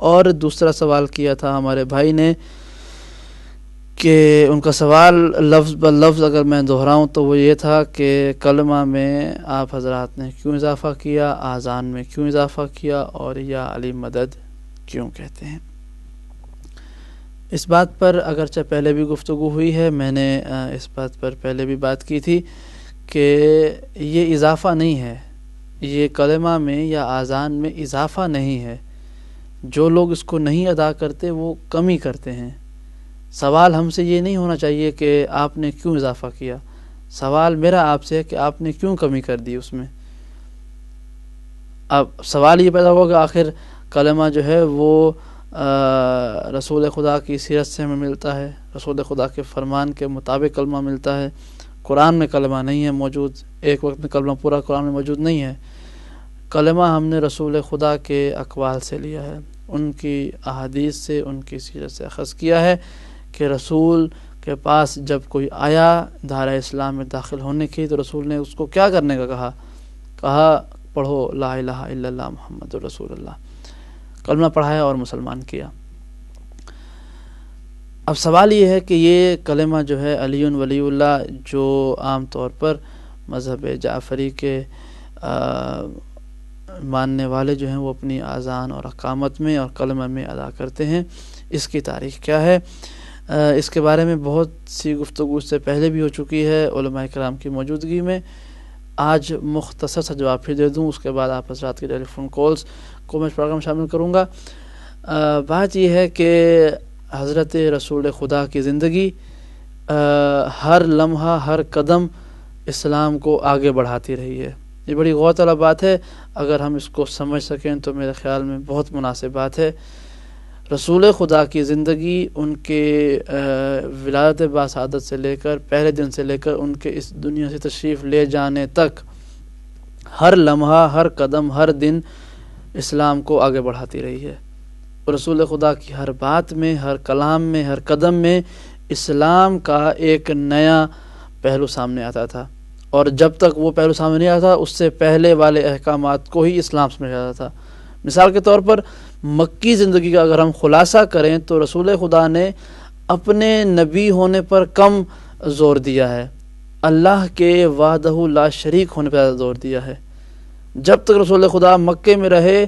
اور دوسرا سوال کیا تھا ہمارے بھائی نے کہ ان کا سوال لفظ بلفظ اگر میں دہراؤں تو وہ یہ تھا کہ کلمہ میں آپ حضرات نے کیوں اضافہ کیا، آذان میں کیوں اضافہ کیا، اور یا علی مدد کیوں کہتے ہیں۔ اس بات پر اگرچہ پہلے بھی گفتگو ہوئی ہے، میں نے اس بات پر پہلے بھی بات کی تھی کہ یہ اضافہ نہیں ہے، یہ کلمہ میں یا آذان میں اضافہ نہیں ہے۔ جو لوگ اس کو نہیں ادا کرتے وہ کمی کرتے ہیں۔ سوال ہم سے یہ نہیں ہونا چاہیے کہ آپ نے کیوں اضافہ کیا، سوال میرا آپ سے ہے کہ آپ نے کیوں کمی کر دی اس میں۔ اب سوال یہ پیدا ہوا کہ آخر کلمہ جو ہے وہ رسول خدا کی سیرت سے ہمیں ملتا ہے، رسول خدا کے فرمان کے مطابق کلمہ ملتا ہے، قرآن میں کلمہ نہیں ہے موجود، ایک وقت میں کلمہ پورا قرآن میں موجود نہیں ہے۔ کلمہ ہم نے رسول خدا کے اقوال سے لیا ہے، ان کی احادیث سے، ان کی سیرت سے اخذ کیا ہے کہ رسول کے پاس جب کوئی آیا دائرہ اسلام میں داخل ہونے کی تو رسول نے اس کو کیا کرنے کا کہا پڑھو لا الہ الا اللہ محمد رسول اللہ، کلمہ پڑھایا اور مسلمان کیا۔ اب سوال یہ ہے کہ یہ کلمہ جو ہے علی ولی اللہ، جو عام طور پر مذہب جعفری کے ماننے والے جو ہیں وہ اپنی اذان اور اقامت میں اور کلمہ میں ادا کرتے ہیں، اس کی تاریخ کیا ہے؟ اس کے بارے میں بہت سی گفتگو اس سے پہلے بھی ہو چکی ہے علماء کرام کی موجودگی میں۔ آج مختصر سا جواب پھر دے دوں، اس کے بعد آپ حضرات کی ٹیلی فون کالز کو میں اس پروگرام میں شامل کروں گا۔ بات یہ ہے کہ حضرت رسول خدا کی زندگی ہر لمحہ ہر قدم اسلام کو آگے بڑھاتی رہی ہے۔ یہ بڑی غور طلب بات ہے، اگر ہم اس کو سمجھ سکیں تو میرے خیال میں بہت مناسب بات ہے۔ رسول خدا کی زندگی ان کے ولادت باسعادت سے لے کر پہلے دن سے لے کر ان کے اس دنیا سے تشریف لے جانے تک ہر لمحہ ہر قدم ہر دن اسلام کو آگے بڑھاتی رہی ہے۔ رسول خدا کی ہر بات میں، ہر کلام میں، ہر قدم میں اسلام کا ایک نیا پہلو سامنے آتا تھا، اور جب تک وہ پہلو سامنے نہیں آتا اس سے پہلے والے احکامات کو ہی اسلام سمجھا جاتا تھا۔ مثال کے طور پر مکی زندگی کا اگر ہم خلاصہ کریں تو رسول خدا نے اپنے نبی ہونے پر کم زور دیا ہے، اللہ کے وحدہ لا شریک ہونے پر زیادہ زور دیا ہے۔ جب تک رسول خدا مکے میں رہے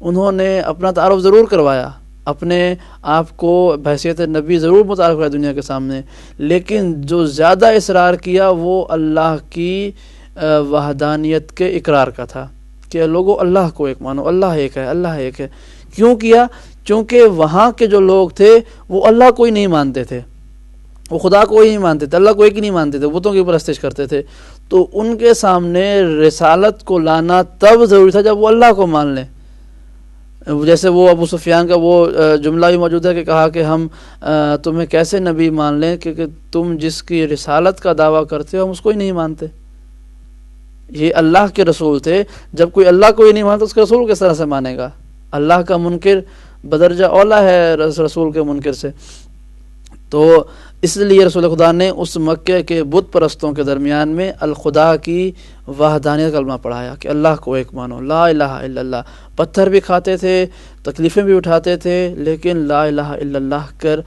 انہوں نے اپنا تعارف ضرور کروایا، اپنے آپ کو بحیثیت نبی ضرور متعارف کرایا دنیا کے سامنے، لیکن جو زیادہ اصرار کیا وہ اللہ کی وحدانیت کے اقرار کا تھا کہ لوگوں اللہ کو ایک مانو، اللہ ایک ہے، اللہ ایک ہے۔ کیوں کیا؟ چونکہ وہاں کے جو لوگ تھے وہ اللہ کو ہی نہیں مانتے تھے، وہ خدا کو ہی نہیں مانتے تھے، اللہ کو ایک ہی نہیں مانتے تھے، بتوں کی پرستش کرتے تھے، تو ان کے سامنے رسالت کو لانا تب ضروری تھا جب وہ اللہ کو مان لیں۔ جیسے وہ ابو سفیان کا وہ جملہ بھی موجود ہے کہ کہا کہ ہم تمہیں کیسے نبی مان لیں کہ تم جس کی رسالت کا دعویٰ کرتے ہو ہم اس کو ہی نہیں مانتے۔ یہ اللہ کے رسول تھے، جب کوئی اللہ کو ہی نہیں مانتا اس کے رسول کس طرح سے مانے گا؟ اللہ کا منکر بدرجہ اولا ہے رسول کے منکر سے۔ تو اس لیے رسول خدا نے اس مکے کے بت پرستوں کے درمیان میں الخدا کی وحدانیت کلمہ پڑھایا کہ اللہ کو ایک مانو، لا الہ الا اللہ۔ پتھر بھی کھاتے تھے، تکلیفیں بھی اٹھاتے تھے، لیکن لا الہ الا اللہ کر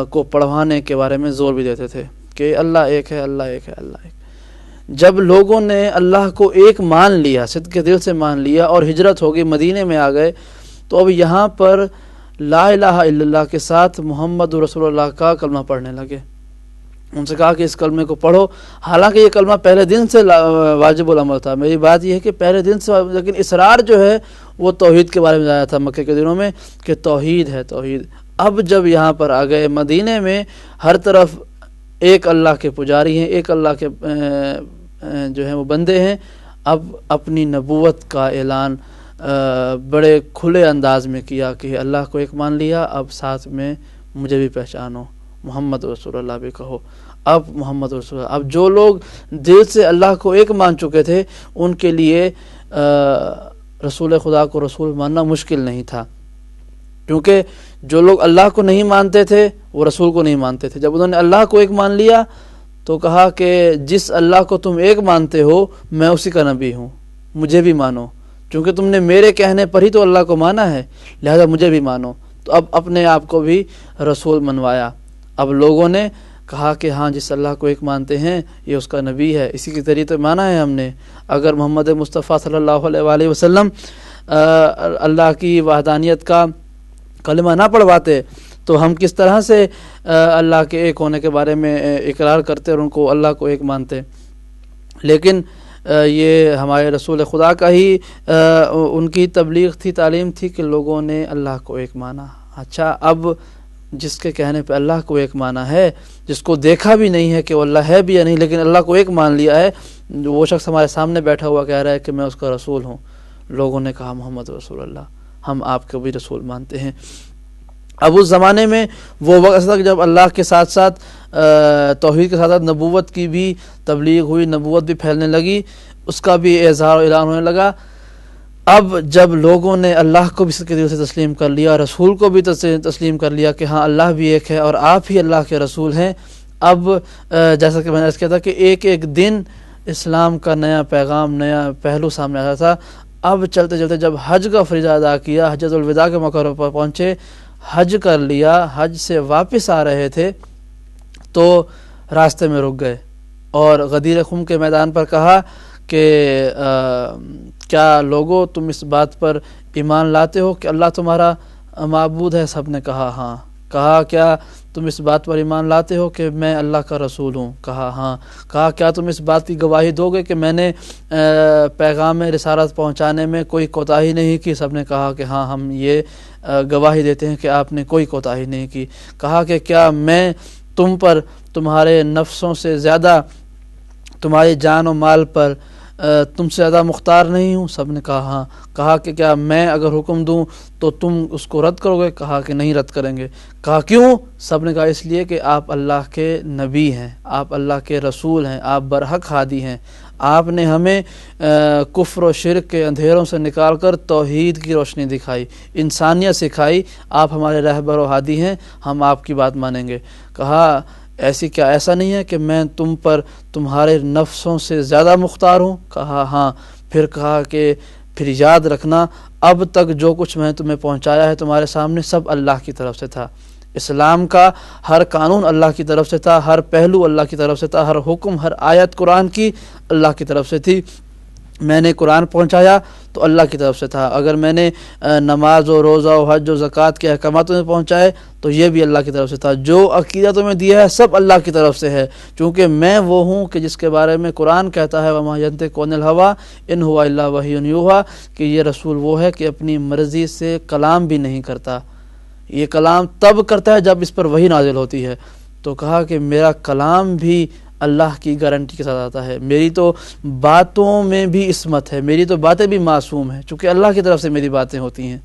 کو پڑھوانے کے بارے میں زور بھی دیتے تھے کہ اللہ ایک ہے، اللہ ایک ہے، اللہ ایک۔ جب لوگوں نے اللہ کو ایک مان لیا، صدق دل سے مان لیا اور ہجرت ہو گئی، مدینے میں آ گئے، تو اب یہاں پر لا الہ الا اللہ کے ساتھ محمد رسول اللہ کا کلمہ پڑھنے لگے۔ ان سے کہا کہ اس کلمے کو پڑھو، حالانکہ یہ کلمہ پہلے دن سے واجب العمل تھا۔ میری بات یہ ہے کہ پہلے دن سے، لیکن اصرار جو ہے وہ توحید کے بارے میں آیا تھا مکے کے دنوں میں کہ توحید ہے، توحید۔ اب جب یہاں پر آ گئے مدینے میں، ہر طرف ایک اللہ کے پجاری ہیں، ایک اللہ کے جو ہیں وہ بندے ہیں، اب اپنی نبوت کا اعلان بڑے کھلے انداز میں کیا کہ اللہ کو ایک مان لیا، اب ساتھ میں مجھے بھی پہچانو، محمد رسول اللہ بھی کہو۔ اب محمد رسول اللہ، اب جو لوگ دل سے اللہ کو ایک مان چکے تھے ان کے لیے رسول خدا کو رسول ماننا مشکل نہیں تھا، کیونکہ جو لوگ اللہ کو نہیں مانتے تھے وہ رسول کو نہیں مانتے تھے۔ جب انہوں نے اللہ کو ایک مان لیا تو کہا کہ جس اللہ کو تم ایک مانتے ہو میں اسی کا نبی ہوں، مجھے بھی مانو، چونکہ تم نے میرے کہنے پر ہی تو اللہ کو مانا ہے، لہذا مجھے بھی مانو۔ تو اب اپنے آپ کو بھی رسول منوایا۔ اب لوگوں نے کہا کہ ہاں جس اللہ کو ایک مانتے ہیں یہ اس کا نبی ہے، اسی کے ذریعے تو مانا ہے ہم نے۔ اگر محمد مصطفیٰ صلی اللہ علیہ وآلہ وسلم اللہ کی وحدانیت کا کلمہ نہ پڑھواتے تو ہم کس طرح سے اللہ کے ایک ہونے کے بارے میں اقرار کرتے اور ان کو اللہ کو ایک مانتے؟ لیکن یہ ہمارے رسول خدا کا ہی ان کی تبلیغ تھی، تعلیم تھی کہ لوگوں نے اللہ کو ایک مانا۔ اچھا، اب جس کے کہنے پہ اللہ کو ایک مانا ہے، جس کو دیکھا بھی نہیں ہے کہ وہ اللہ ہے بھی یا نہیں، لیکن اللہ کو ایک مان لیا ہے، وہ شخص ہمارے سامنے بیٹھا ہوا کہہ رہا ہے کہ میں اس کا رسول ہوں۔ لوگوں نے کہا محمد رسول اللہ، ہم آپ کو بھی رسول مانتے ہیں۔ اب اس زمانے میں وہ وقت تک جب اللہ کے ساتھ ساتھ توحید کے ساتھ ساتھ نبوت کی بھی تبلیغ ہوئی، نبوت بھی پھیلنے لگی، اس کا بھی اظہار و اعلان ہونے لگا۔ اب جب لوگوں نے اللہ کو بھی اس کے دل سے تسلیم کر لیا، رسول کو بھی تسلیم کر لیا کہ ہاں اللہ بھی ایک ہے اور آپ ہی اللہ کے رسول ہیں، اب جیسا کہ میں نے عرض کیا تھا کہ ایک ایک دن اسلام کا نیا پیغام، نیا پہلو سامنے آتا تھا۔ اب چلتے چلتے جب حج کا فریضہ ادا کیا، حجۃ الوداع کے موقع پر پہنچے، حج کر لیا، حج سے واپس آ رہے تھے تو راستے میں رک گئے اور غدیر خم کے میدان پر کہا کہ کیا لوگو تم اس بات پر ایمان لاتے ہو کہ اللہ تمہارا معبود ہے؟ سب نے کہا ہاں۔ کہا کیا تم اس بات پر ایمان لاتے ہو کہ میں اللہ کا رسول ہوں؟ کہا ہاں۔ کہا کیا تم اس بات کی گواہی دو گے کہ میں نے پیغام رسالت پہنچانے میں کوئی کوتاہی نہیں کی؟ سب نے کہا کہ ہاں ہم یہ گواہی دیتے ہیں کہ آپ نے کوئی کوتاہی نہیں کی۔ کہا کہ کیا میں تم پر تمہارے نفسوں سے زیادہ، تمہاری جان و مال پر تم سے زیادہ مختار نہیں ہوں؟ سب نے کہا ہاں۔ کہا کہ کیا میں اگر حکم دوں تو تم اس کو رد کرو گے؟ کہا کہ نہیں رد کریں گے۔ کہا کیوں؟ سب نے کہا اس لیے کہ آپ اللہ کے نبی ہیں، آپ اللہ کے رسول ہیں، آپ برحق ہادی ہیں، آپ نے ہمیں کفر و شرک کے اندھیروں سے نکال کر توحید کی روشنی دکھائی، انسانیت سکھائی، آپ ہمارے رہبر و ہادی ہیں، ہم آپ کی بات مانیں گے۔ کہا ایسا نہیں ہے کہ میں تم پر تمہارے نفسوں سے زیادہ مختار ہوں؟ کہا ہاں۔ پھر کہا کہ پھر یاد رکھنا اب تک جو کچھ میں تمہیں پہنچایا ہے تمہارے سامنے سب اللہ کی طرف سے تھا، اسلام کا ہر قانون اللہ کی طرف سے تھا، ہر پہلو اللہ کی طرف سے تھا، ہر حکم، ہر آیت قرآن کی اللہ کی طرف سے تھی۔ میں نے قرآن پہنچایا تو اللہ کی طرف سے تھا، اگر میں نے نماز و روزہ و حج و زکوٰۃ کے احکامات تمہیں پہنچائے تو یہ بھی اللہ کی طرف سے تھا، جو عقیدہ تمہیں دیا ہے سب اللہ کی طرف سے ہے، چونکہ میں وہ ہوں کہ جس کے بارے میں قرآن کہتا ہے وَمَا يَنطِقُ عَنِ الْهَوَىٰ إِنْ هُوَ إِلَّا وَحْيٌ يُوحَىٰ، کہ یہ رسول وہ ہے کہ اپنی مرضی سے کلام بھی نہیں کرتا، یہ کلام تب کرتا ہے جب اس پر وحی نازل ہوتی ہے۔ تو کہا کہ میرا کلام بھی اللہ کی گارنٹی کے ساتھ آتا ہے، میری تو باتوں میں بھی عصمت ہے، میری تو باتیں بھی معصوم ہیں، چونکہ اللہ کی طرف سے میری باتیں ہوتی ہیں۔